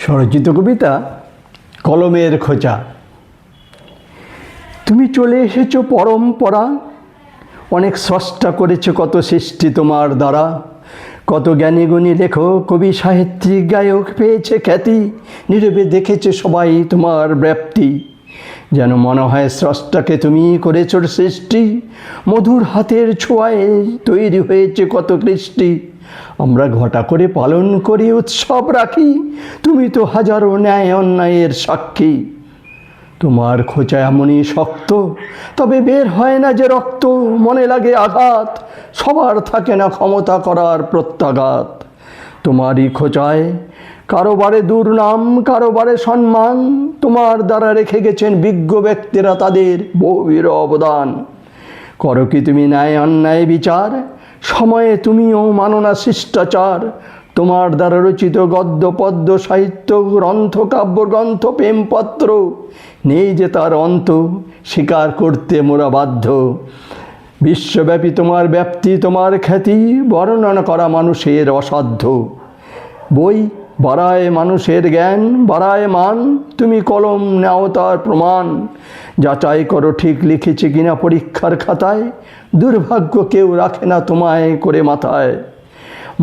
স্বরচিত কবিতা কলমের খোঁচা। তুমি চলে এসেছো পরম্পরা, অনেক স্রষ্টা করেছে কত সৃষ্টি তোমার দ্বারা। কত জ্ঞানী গুণী লেখক কবি সাহিত্যিক গায়ক পেয়েছে খ্যাতি, নীরবে দেখেছে সবাই তোমার ব্যাপ্তি। যেন মনে হয় স্রষ্টাকে তুমি করেছো সৃষ্টি, মধুর হাতের ছোঁয়ায় তৈরি হয়েছে কত কৃষ্টি। আমরা ঘটা করে পালন করি উৎসব রাখি, তুমি তো হাজারো ন্যায় অন্যায়ের সাক্ষী। তোমার খোঁচা এমনই শক্ত, তবে বের হয় না যে রক্ত। মনে লাগে আঘাত, সবার থাকে না ক্ষমতা করার প্রত্যাঘাত। তোমারই খোঁচায় কারোবারে দুর্নাম, কারোবারে সম্মান। তোমার দ্বারা রেখে গেছেন বিজ্ঞ ব্যক্তিরা তাদের বহুবির অবদান। করো কি তুমি ন্যায় অন্যায় বিচার, সময়ে তুমিও মানো না শিষ্টাচার। তোমার দ্বারা রচিত গদ্য পদ্য সাহিত্য গ্রন্থ কাব্যগ্রন্থ প্রেমপত্র, নেই যে তার অন্ত, স্বীকার করতে মোরা বাধ্য। বিশ্বব্যাপী তোমার ব্যাপ্তি তোমার খ্যাতি, বর্ণনা করা মানুষের অসাধ্য। বই বাড়ায় মানুষের জ্ঞান, বাড়ায় মান, তুমি কলম নাও তার প্রমাণ। যাচাই করো ঠিক লিখেছে কিনা পরীক্ষার খাতায়, দুর্ভাগ্য কেউ রাখে না তোমায় করে মাথায়।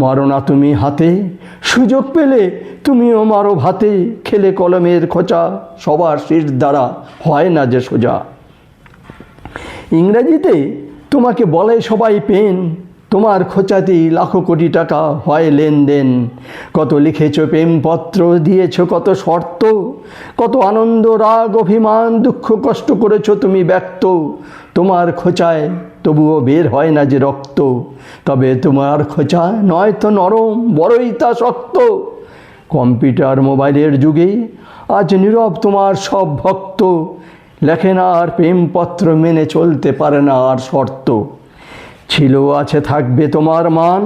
মারো না তুমি হাতে, সুযোগ পেলে তুমিও মারো ভাতে। খেলে কলমের খোঁচা, সবার শির দ্বারা হয় না যে সোজা। ইংরেজিতে তোমাকে বলে সবাই পেন, তোমার খোঁচাতেই লাখো কোটি টাকা হয় লেনদেন। কত লিখেছো প্রেমপত্র, দিয়েছো কত শর্ত, কত আনন্দ রাগ অভিমান দুঃখ কষ্ট করেছো তুমি ব্যক্ত। তোমার খোঁচায় তবুও বের হয় না যে রক্ত, তবে তোমার খোঁচা নয় তো নরম, বড়ই তা শক্ত। কম্পিউটার মোবাইলের যুগে আজ নীরব তোমার সব ভক্ত, লেখে না আর প্রেমপত্র, মেনে চলতে পারে না আর শর্ত। ছিল আছে থাকবে তোমার মান,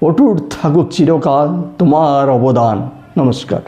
অটুট থাকুক চিরকাল তোমার অবদান। নমস্কার।